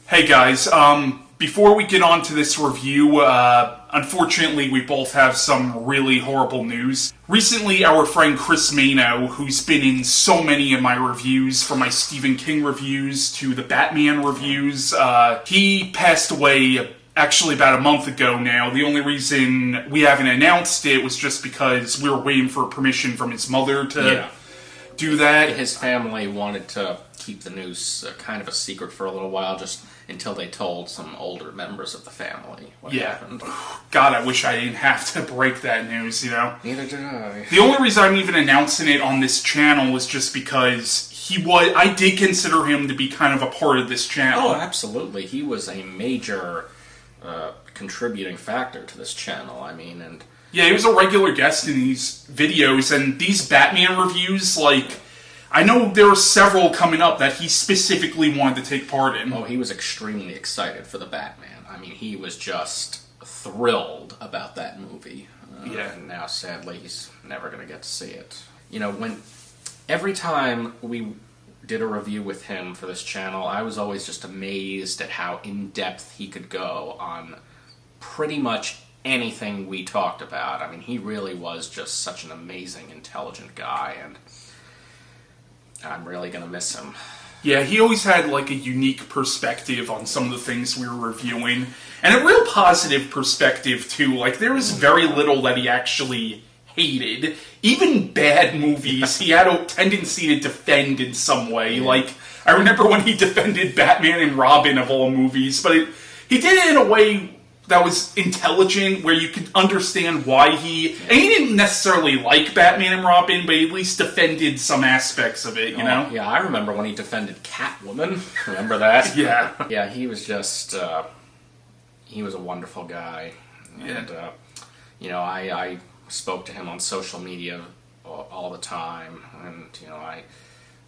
Hey guys, before we get on to this review, unfortunately we both have some really horrible news. Recently, our friend Chris Mano, who's been in so many of my reviews, from my Stephen King reviews to the Batman reviews, he passed away actually about a month ago now. The only reason we haven't announced it was just because we were waiting for permission from his mother to do that. His family wanted to keep the news kind of a secret for a little while, just until they told some older members of the family what happened. God, I wish I didn't have to break that news, you know? Neither did I. The only reason I'm even announcing it on this channel is just because I did consider him to be kind of a part of this channel. Oh, absolutely. He was a major contributing factor to this channel, Yeah, he was a regular guest in these videos, and these Batman reviews, I know there are several coming up that he specifically wanted to take part in. Oh, he was extremely excited for the Batman. He was just thrilled about that movie. And now, sadly, he's never going to get to see it. Every time we did a review with him for this channel, I was always just amazed at how in-depth he could go on pretty much anything we talked about. He really was just such an amazing, intelligent guy, and I'm really going to miss him. Yeah, he always had, a unique perspective on some of the things we were reviewing, and a real positive perspective, too. There was very little that he actually hated. Even bad movies, he had a tendency to defend in some way. I remember when he defended Batman and Robin of all movies, but he did it in a way that was intelligent, where you could understand why and he didn't necessarily like Batman and Robin, but he at least defended some aspects of it, you know? Yeah, I remember when he defended Catwoman. Remember that? Yeah. Yeah, he was just, he was a wonderful guy. And, I spoke to him on social media all the time, and,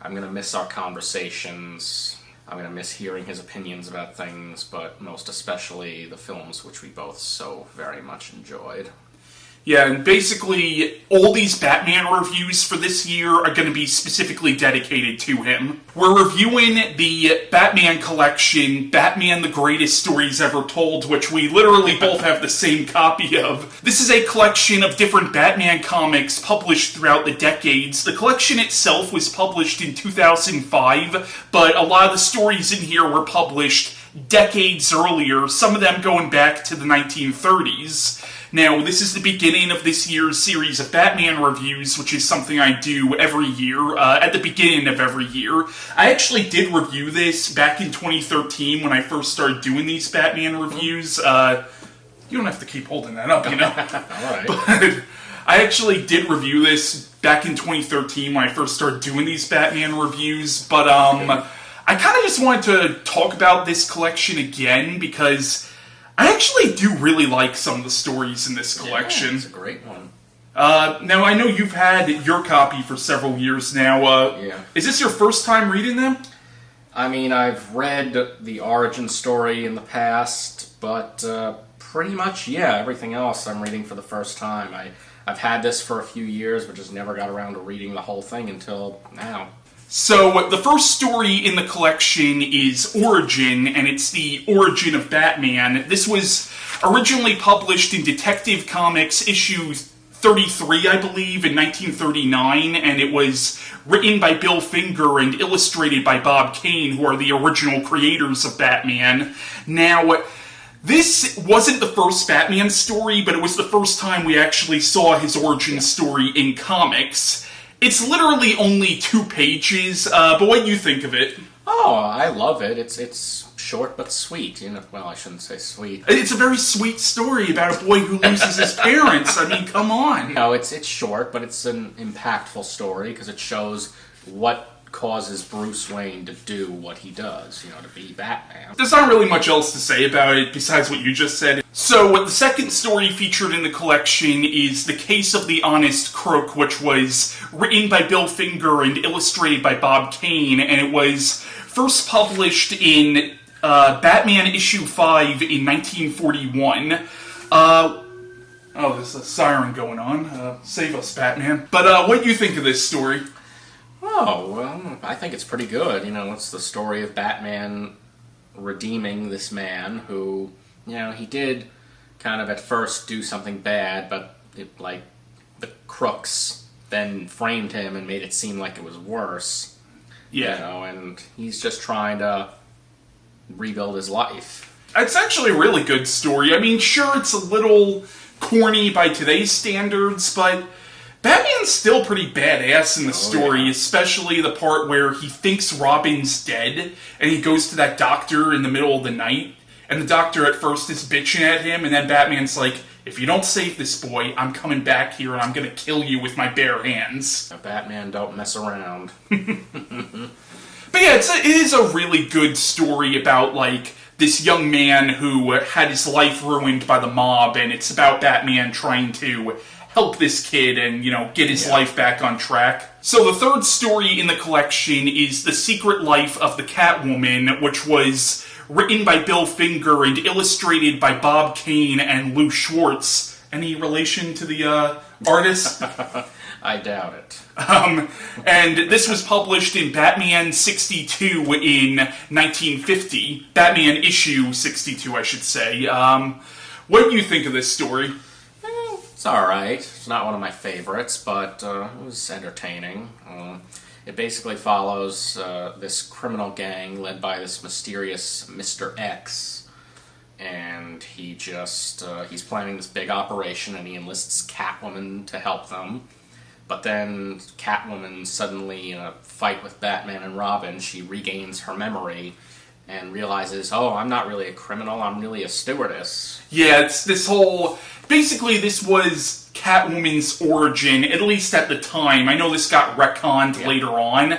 I'm going to miss our conversations. I'm going to miss hearing his opinions about things, but most especially the films which we both so very much enjoyed. Yeah, and basically, all these Batman reviews for this year are going to be specifically dedicated to him. We're reviewing the Batman collection, Batman the Greatest Stories Ever Told, which we literally both have the same copy of. This is a collection of different Batman comics published throughout the decades. The collection itself was published in 2005, but a lot of the stories in here were published decades earlier, some of them going back to the 1930s. Now, this is the beginning of this year's series of Batman reviews, which is something I do every year, at the beginning of every year. I actually did review this back in 2013 when I first started doing these Batman reviews. You don't have to keep holding that up, you know? All right. But I actually did review this back in 2013 when I first started doing these Batman reviews, but I kind of just wanted to talk about this collection again, because I actually do really like some of the stories in this collection. Yeah, it's a great one. Now, I know you've had your copy for several years now. Yeah. Is this your first time reading them? I've read the origin story in the past, but pretty much, everything else I'm reading for the first time. I've had this for a few years, but just never got around to reading the whole thing until now. So, the first story in the collection is Origin, and it's the origin of Batman. This was originally published in Detective Comics issue 33, I believe, in 1939, and it was written by Bill Finger and illustrated by Bob Kane, who are the original creators of Batman. Now, this wasn't the first Batman story, but it was the first time we actually saw his origin story in comics. It's literally only 2 pages, but what do you think of it? Oh, I love it. It's short but sweet. Well, I shouldn't say sweet. It's a very sweet story about a boy who loses his parents. Come on. No, it's short, but it's an impactful story because it shows what causes Bruce Wayne to do what he does, to be Batman. There's not really much else to say about it besides what you just said. So, the second story featured in the collection is The Case of the Honest Crook, which was written by Bill Finger and illustrated by Bob Kane, and it was first published in Batman issue 5 in 1941. There's a siren going on. Save us, Batman. But what do you think of this story? Oh, well, I think it's pretty good. It's the story of Batman redeeming this man who, he did kind of at first do something bad, but the crooks then framed him and made it seem like it was worse. Yeah. And he's just trying to rebuild his life. It's actually a really good story. I mean, sure, it's a little corny by today's standards, but Batman's still pretty badass in the story, especially the part where he thinks Robin's dead, and he goes to that doctor in the middle of the night, and the doctor at first is bitching at him, and then Batman's like, if you don't save this boy, I'm coming back here and I'm gonna kill you with my bare hands. Batman don't mess around. But yeah, it is a really good story about, this young man who had his life ruined by the mob, and it's about Batman trying to help this kid and, get his life back on track. So the third story in the collection is The Secret Life of the Catwoman, which was written by Bill Finger and illustrated by Bob Kane and Lew Schwartz. Any relation to the artist? I doubt it. And this was published in Batman 62 in 1950. Batman issue 62, I should say. What do you think of this story? It's alright. It's not one of my favorites, but it was entertaining. It basically follows this criminal gang led by this mysterious Mr. X. And he he's planning this big operation, and he enlists Catwoman to help them. But then Catwoman suddenly, in a fight with Batman and Robin, she regains her memory and realizes, I'm not really a criminal, I'm really a stewardess. Yeah, it's this whole... Basically, this was Catwoman's origin, at least at the time. I know this got retconned later on,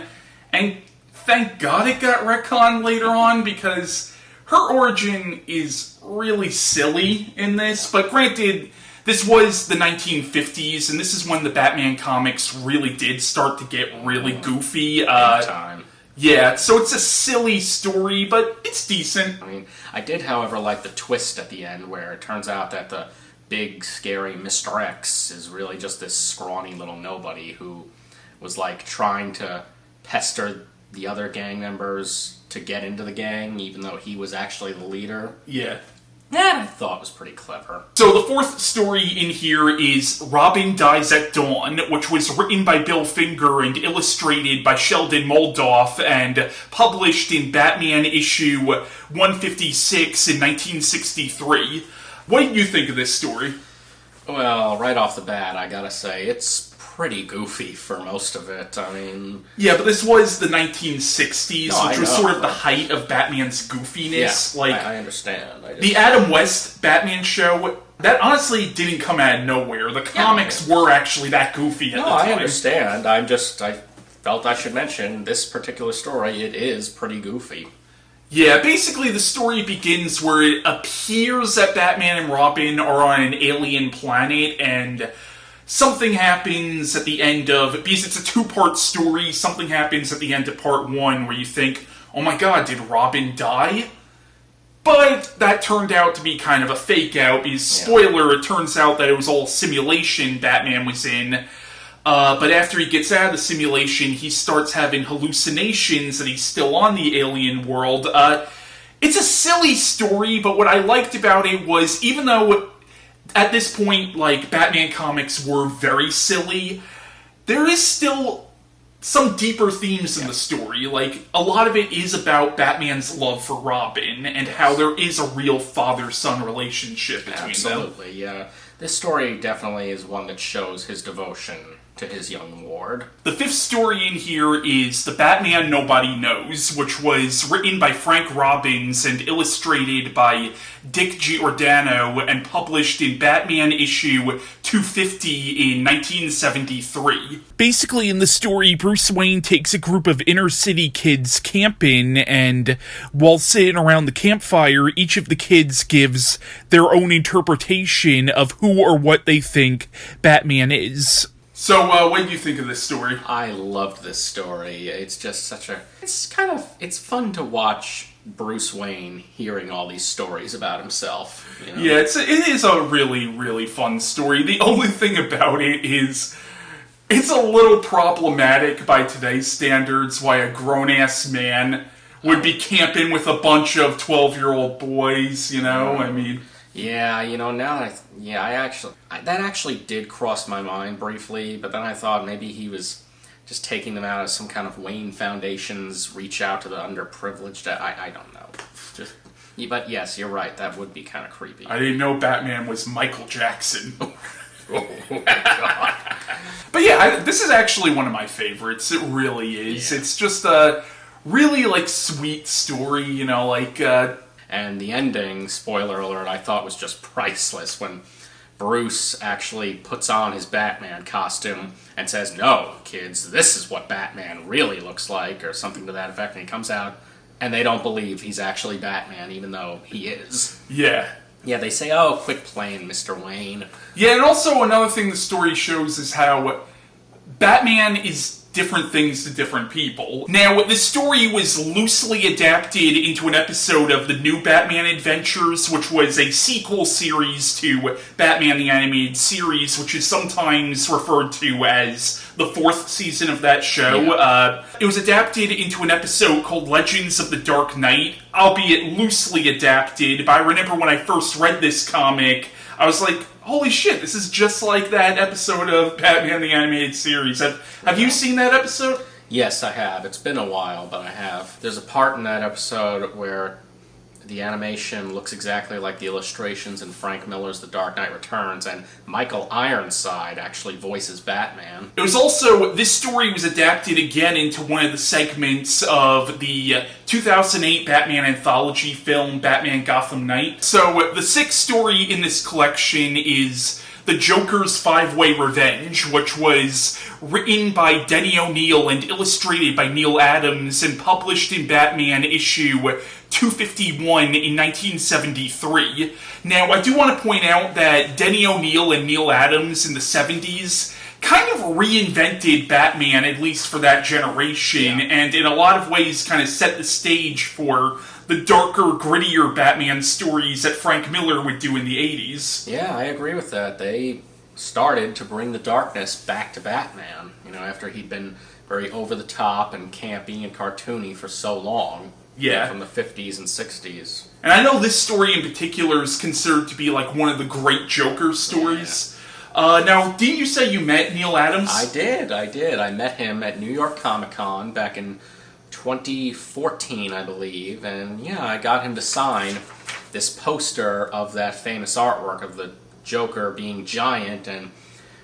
and thank God it got retconned later on, because her origin is really silly in this, but granted... This was the 1950s, and this is when the Batman comics really did start to get really goofy. Time. Yeah, so it's a silly story, but it's decent. I mean, I did, however, like the twist at the end, where it turns out that the big, scary Mr. X is really just this scrawny little nobody who was, trying to pester the other gang members to get into the gang, even though he was actually the leader. Yeah. That I thought was pretty clever. So the fourth story in here is Robin Dies at Dawn, which was written by Bill Finger and illustrated by Sheldon Moldoff and published in Batman issue 156 in 1963. What do you think of this story? Well, right off the bat, I gotta say, it's pretty goofy for most of it. I mean... Yeah, but this was the 1960s, which was sort of the height of Batman's goofiness. Yeah, I understand. The Adam West Batman show, that honestly didn't come out of nowhere. The comics were actually that goofy at the time. I understand. I felt I should mention this particular story. It is pretty goofy. Yeah, basically the story begins where it appears that Batman and Robin are on an alien planet, and... something happens at the end of... Because it's a two-part story, something happens at the end of part one where you think, oh my god, did Robin die? But that turned out to be kind of a fake-out, because, spoiler, it turns out that it was all simulation Batman was in. But after he gets out of the simulation, he starts having hallucinations that he's still on the alien world. It's a silly story, but what I liked about it was, even though... At this point, Batman comics were very silly, there is still some deeper themes in the story. A lot of it is about Batman's love for Robin, and how there is a real father-son relationship between them. Absolutely, yeah. This story definitely is one that shows his devotion to his young ward. The fifth story in here is The Batman Nobody Knows, which was written by Frank Robbins and illustrated by Dick Giordano and published in Batman issue 250 in 1973. Basically, in the story, Bruce Wayne takes a group of inner-city kids camping, and while sitting around the campfire, each of the kids gives their own interpretation of who or what they think Batman is. So, what do you think of this story? I loved this story. It's just it's fun to watch Bruce Wayne hearing all these stories about himself. Yeah, it is a really, really fun story. The only thing about it is, it's a little problematic by today's standards why a grown-ass man would be camping with a bunch of 12-year-old boys, you know? I mean... Yeah, you know, now that actually did cross my mind briefly, but then I thought maybe he was just taking them out as some kind of Wayne Foundation's reach out to the underprivileged. I don't know. But yes, you're right, that would be kind of creepy. I didn't know Batman was Michael Jackson. Oh my God. But yeah, this is actually one of my favorites. It really is. Yeah. It's just a really, like, sweet story, you know, like... And the ending, spoiler alert, I thought was just priceless when Bruce actually puts on his Batman costume and says, "No, kids, this is what Batman really looks like," or something to that effect, and he comes out, and they don't believe he's actually Batman, even though he is. Yeah. Yeah, they say, "Oh, quit playing, Mr. Wayne." Yeah, and also another thing the story shows is how Batman is different things to different people. Now, this story was loosely adapted into an episode of the New Batman Adventures, which was a sequel series to Batman the Animated Series, which is sometimes referred to as the fourth season of that show. Yeah. It was adapted into an episode called Legends of the Dark Knight, albeit loosely adapted, but I remember when I first read this comic, I was like, holy shit, this is just like that episode of Batman the Animated Series. Have you seen that episode? Yes, I have. It's been a while, but I have. There's a part in that episode where the animation looks exactly like the illustrations in Frank Millar's The Dark Knight Returns, and Michael Ironside actually voices Batman. It was also, this story was adapted again into one of the segments of the 2008 Batman anthology film, Batman Gotham Knight. So, the sixth story in this collection is The Joker's Five-Way Revenge, which was written by Denny O'Neil and illustrated by Neal Adams and published in Batman issue 251 in 1973. Now, I do want to point out that Denny O'Neil and Neal Adams in the 70s kind of reinvented Batman, at least for that generation, and in a lot of ways kind of set the stage for the darker, grittier Batman stories that Frank Miller would do in the 80s. Yeah, I agree with that. They started to bring the darkness back to Batman, you know, after he'd been very over-the-top and campy and cartoony for so long. Yeah. From the 50s and 60s. And I know this story in particular is considered to be like one of the great Joker stories. Yeah. Now, didn't you say you met Neal Adams? I did. I met him at New York Comic Con back in 2014, I believe. And yeah, I got him to sign this poster of that famous artwork of the Joker being giant and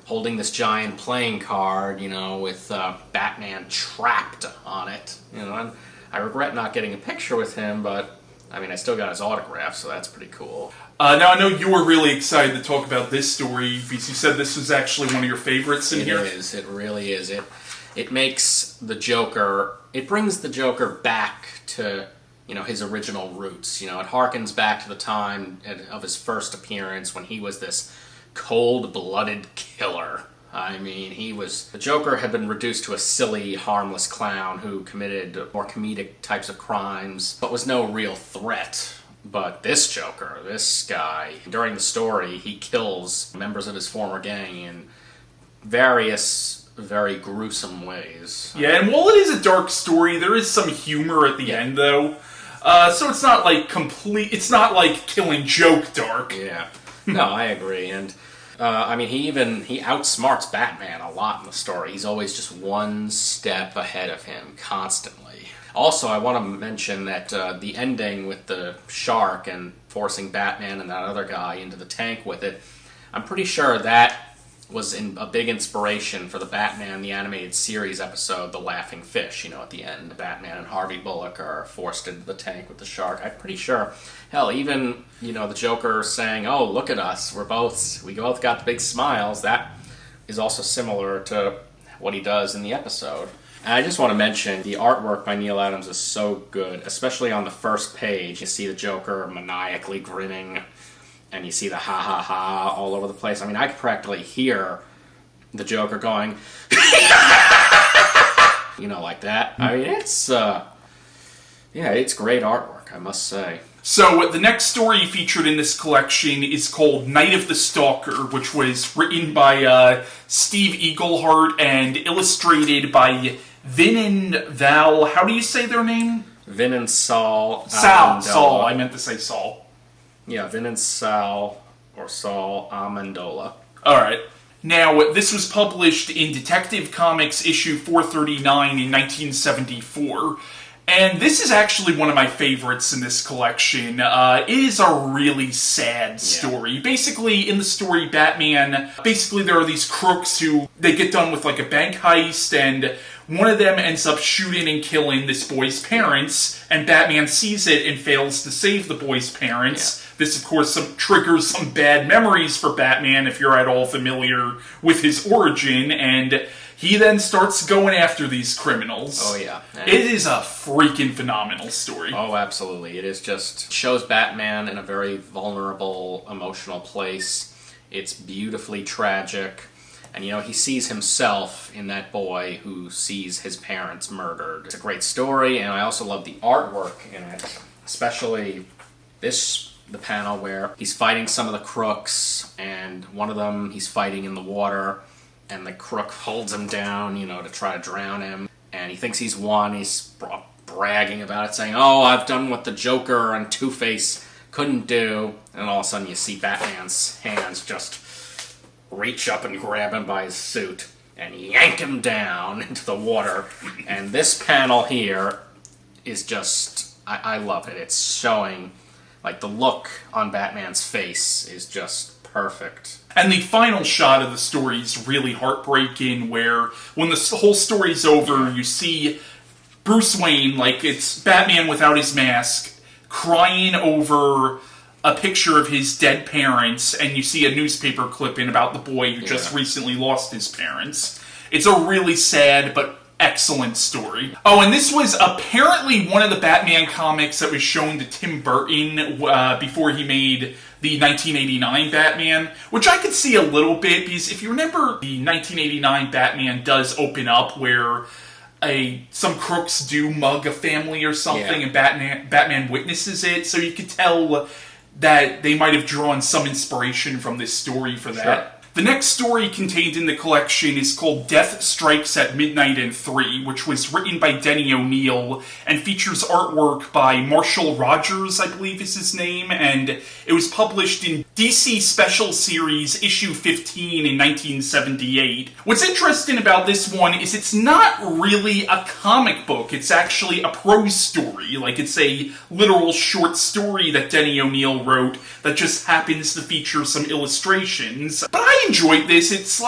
holding this giant playing card, you know, with Batman trapped on it. You know, and I regret not getting a picture with him, but, I mean, I still got his autograph, so that's pretty cool. Now, I know you were really excited to talk about this story, because you said this was actually one of your favorites in here. It is. It really is. It makes the Joker... It brings the Joker back to, you know, his original roots. You know, it harkens back to the time of his first appearance when he was this cold-blooded killer. I mean, the Joker had been reduced to a silly, harmless clown who committed more comedic types of crimes, but was no real threat. But this Joker, this guy, during the story, he kills members of his former gang in various very gruesome ways. Yeah, and while it is a dark story, there is some humor at the end, though. So it's not like it's not like Killing Joke dark. Yeah. No, I agree, and... I mean, he outsmarts Batman a lot in the story. He's always just one step ahead of him, constantly. Also, I want to mention that the ending with the shark and forcing Batman and that other guy into the tank with it, I'm pretty sure that was a big inspiration for the Batman the Animated Series episode, The Laughing Fish, you know, at the end. Batman and Harvey Bullock are forced into the tank with the shark. I'm pretty sure. Hell, even, you know, the Joker saying, "Oh, look at us, we both got the big smiles," that is also similar to what he does in the episode. And I just want to mention, the artwork by Neal Adams is so good, especially on the first page. You see the Joker maniacally grinning, and you see the ha-ha-ha all over the place. I mean, I could practically hear the Joker going, you know, like that. I mean, it's great artwork, I must say. So, the next story featured in this collection is called Night of the Stalker, which was written by Steve Eaglehart and illustrated by Vin and Val. How do you say their name? Vin and Saul. Saul. I meant to say Saul. Yeah, Vin and Saul, or Saul Amendola. All right. Now, this was published in Detective Comics issue 439 in 1974. And this is actually one of my favorites in this collection. It is a really sad story. Yeah. Basically, in the story, Batman, there are these crooks who, they get done with like a bank heist, and one of them ends up shooting and killing this boy's parents, and Batman sees it and fails to save the boy's parents. Yeah. This, of course, triggers some bad memories for Batman, if you're at all familiar with his origin, and he then starts going after these criminals. Oh, yeah. It is a freaking phenomenal story. Oh, absolutely. It is just shows Batman in a very vulnerable, emotional place. It's beautifully tragic. And, he sees himself in that boy who sees his parents murdered. It's a great story, and I also love the artwork in it. Especially the panel where he's fighting some of the crooks, and one of them he's fighting in the water, and the crook holds him down, to try to drown him. And he thinks he's won. He's bragging about it, saying, "Oh, I've done what the Joker and Two-Face couldn't do." And all of a sudden you see Batman's hands just reach up and grab him by his suit and yank him down into the water. And this panel here is just, I love it. It's showing, like, the look on Batman's face is just perfect. And the final shot of the story is really heartbreaking, where when the whole story's over, you see Bruce Wayne, like it's Batman without his mask, crying over a picture of his dead parents, and you see a newspaper clipping about the boy who just recently lost his parents. It's a really sad but excellent story. Oh, and this was apparently one of the Batman comics that was shown to Tim Burton before he made the 1989 Batman, which I could see a little bit, because if you remember, the 1989 Batman does open up where some crooks do mug a family or something, and Batman witnesses it, so you could tell that they might have drawn some inspiration from this story for that. Sure. The next story contained in the collection is called Death Strikes at Midnight and 3, which was written by Denny O'Neil and features artwork by Marshall Rogers, I believe is his name, and it was published in DC Special Series issue 15 in 1978. What's interesting about this one is it's not really a comic book, it's actually a prose story. Like, it's a literal short story that Denny O'Neil wrote that just happens to feature some illustrations. But I enjoyed this. It's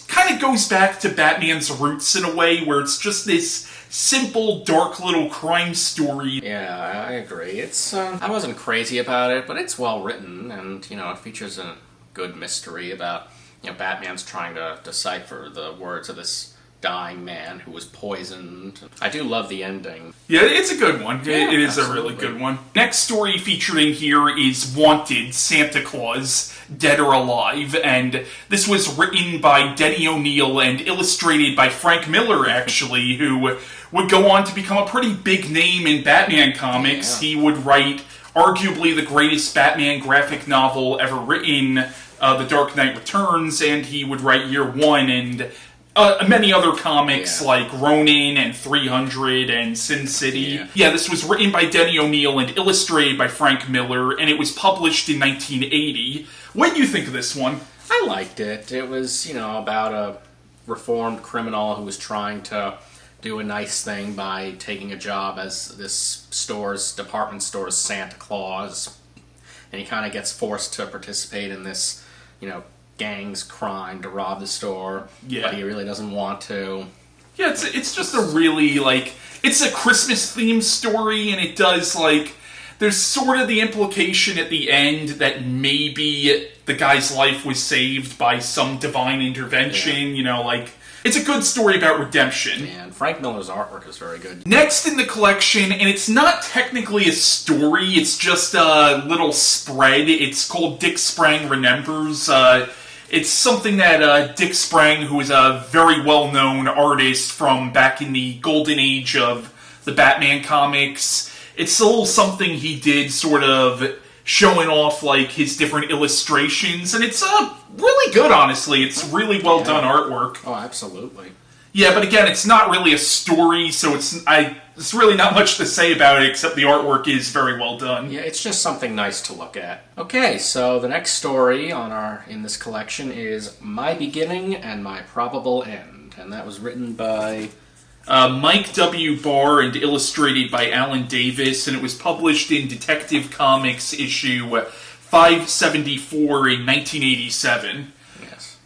kind of goes back to Batman's roots in a way, where it's just this simple, dark little crime story. Yeah, I agree. It's I wasn't crazy about it, but it's well written, and it features a good mystery about Batman's trying to decipher the words of this dying man who was poisoned. I do love the ending. Yeah, it's a good one. Yeah, it is absolutely. A really good one. Next story featured in here is Wanted, Santa Claus, Dead or Alive, and this was written by Denny O'Neil and illustrated by Frank Millar, actually, who would go on to become a pretty big name in Batman comics. Yeah. He would write arguably the greatest Batman graphic novel ever written, The Dark Knight Returns, and he would write Year One and many other comics like Ronin and 300 and Sin City. Yeah, this was written by Denny O'Neil and illustrated by Frank Millar, and it was published in 1980. What do you think of this one? I liked it. It was, about a reformed criminal who was trying to do a nice thing by taking a job as this department store's Santa Claus. And he kind of gets forced to participate in this, gang's crime to rob the store, but he really doesn't want to. Yeah, it's just a really, it's a Christmas-themed story, and it does, there's sort of the implication at the end that maybe the guy's life was saved by some divine intervention, it's a good story about redemption. And Frank Millar's artwork is very good. Next in the collection, and it's not technically a story, it's just a little spread. It's called Dick Sprang Remembers. It's something that Dick Sprang, who is a very well-known artist from back in the golden age of the Batman comics, it's a little something he did sort of showing off his different illustrations, and it's really good, honestly. It's really well done artwork. Oh, absolutely. Yeah, but again, it's not really a story, so it's really not much to say about it, except the artwork is very well done. Yeah, it's just something nice to look at. Okay, so the next story in this collection is My Beginning and My Probable End, and that was written by Mike W. Barr and illustrated by Alan Davis, and it was published in Detective Comics issue 574 in 1987.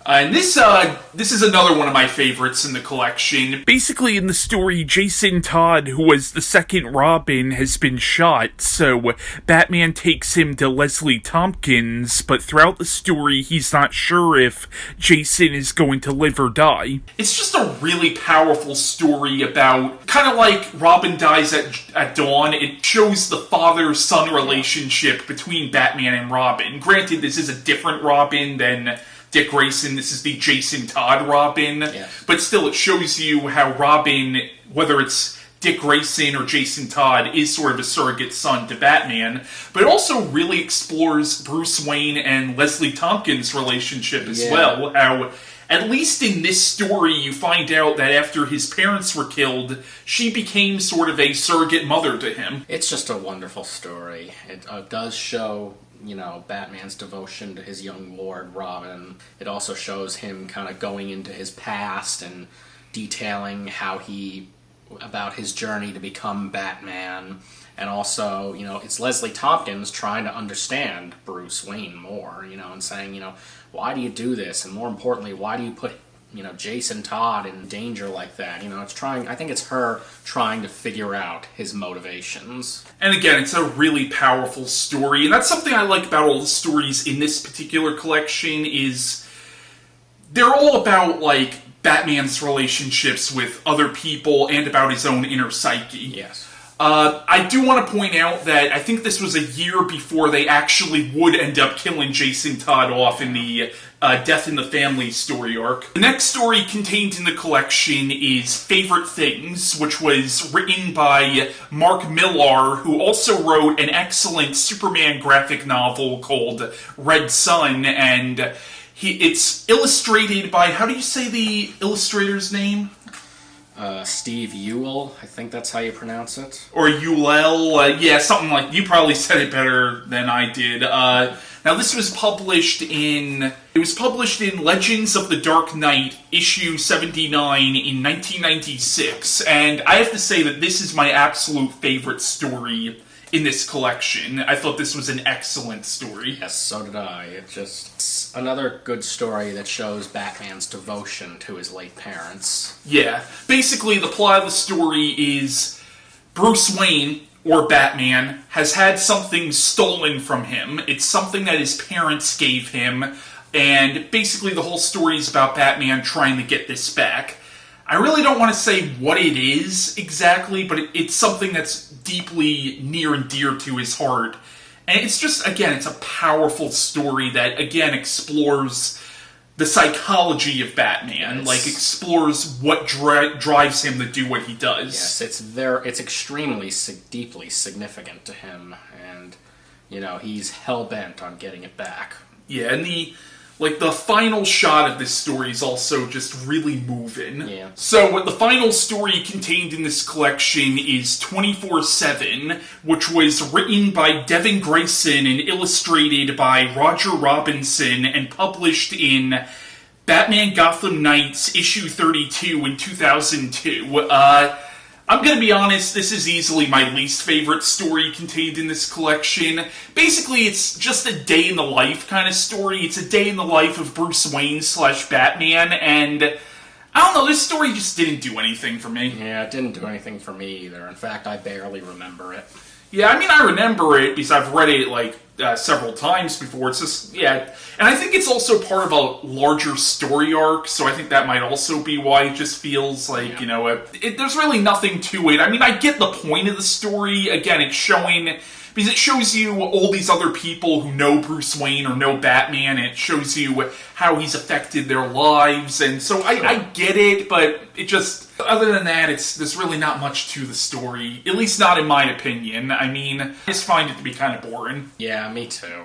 And this is another one of my favorites in the collection. Basically, in the story, Jason Todd, who was the second Robin, has been shot, so Batman takes him to Leslie Tompkins, but throughout the story, he's not sure if Jason is going to live or die. It's just a really powerful story about, kind of like Robin Dies at Dawn, it shows the father-son relationship between Batman and Robin. Granted, this is a different Robin than Dick Grayson. This is the Jason Todd Robin. Yes. But still, it shows you how Robin, whether it's Dick Grayson or Jason Todd, is sort of a surrogate son to Batman. But it also really explores Bruce Wayne and Leslie Tompkins' relationship as well. How, at least in this story, you find out that after his parents were killed, she became sort of a surrogate mother to him. It's just a wonderful story. It does show Batman's devotion to his young lord, Robin. It also shows him kind of going into his past and detailing about his journey to become Batman. And also, it's Leslie Tompkins trying to understand Bruce Wayne more, and saying, why do you do this? And more importantly, why do you put Jason Todd in danger like that? I think it's her trying to figure out his motivations. And again, it's a really powerful story, and that's something I like about all the stories in this particular collection is they're all about, Batman's relationships with other people and about his own inner psyche. Yes. I do want to point out that I think this was a year before they actually would end up killing Jason Todd off in the Death in the Family story arc. The next story contained in the collection is Favorite Things, which was written by Mark Millar, who also wrote an excellent Superman graphic novel called Red Sun, and it's illustrated by, how do you say the illustrator's name? Steve Ewell, I think that's how you pronounce it. Or Ewell, yeah, something like, you probably said it better than I did. Now this was published in Legends of the Dark Knight, issue 79 in 1996, and I have to say that this is my absolute favorite story in this collection. I thought this was an excellent story. Yes, so did I. It's another good story that shows Batman's devotion to his late parents. Yeah. Basically, the plot of the story is Bruce Wayne, or Batman, has had something stolen from him. It's something that his parents gave him, and basically the whole story is about Batman trying to get this back. I really don't want to say what it is exactly, but it's something that's deeply near and dear to his heart. And it's just, again, it's a powerful story that, again, explores the psychology of Batman. Yes. Explores what drives him to do what he does. Yes, it's extremely deeply significant to him, and, he's hell-bent on getting it back. Yeah, and the final shot of this story is also just really moving. Yeah. So, the final story contained in this collection is 24/7, which was written by Devin Grayson and illustrated by Roger Robinson and published in Batman Gotham Knights, issue 32 in 2002. I'm gonna be honest, this is easily my least favorite story contained in this collection. Basically, it's just a day in the life kind of story. It's a day in the life of Bruce Wayne / Batman, and I don't know, this story just didn't do anything for me. Yeah, it didn't do anything for me either. In fact, I barely remember it. Yeah, I mean, I remember it because I've read it, several times before. It's just, yeah. And I think it's also part of a larger story arc, so I think that might also be why it just feels like, there's really nothing to it. I mean, I get the point of the story. Again, it's showing, because it shows you all these other people who know Bruce Wayne or know Batman, and it shows you how he's affected their lives, and so I get it, but it just, other than that, there's really not much to the story, at least not in my opinion. I mean, I just find it to be kind of boring. Yeah, me too.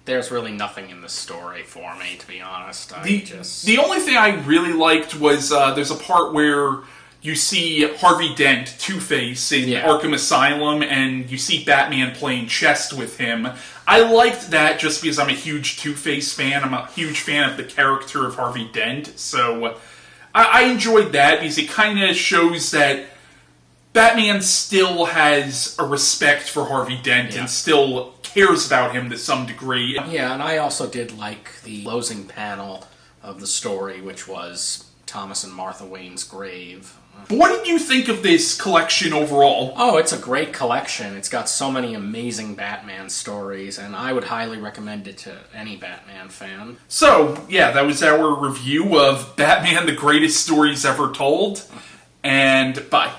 There's really nothing in the story for me, to be honest. The only thing I really liked was there's a part where you see Harvey Dent, Two-Face, in Arkham Asylum, and you see Batman playing chess with him. I liked that just because I'm a huge Two-Face fan. I'm a huge fan of the character of Harvey Dent, so I enjoyed that because it kind of shows that Batman still has a respect for Harvey Dent and still cares about him to some degree. Yeah, and I also did like the closing panel of the story, which was Thomas and Martha Wayne's grave. But what did you think of this collection overall? Oh, it's a great collection. It's got so many amazing Batman stories, and I would highly recommend it to any Batman fan. So, yeah, that was our review of Batman, the Greatest Stories Ever Told, and bye.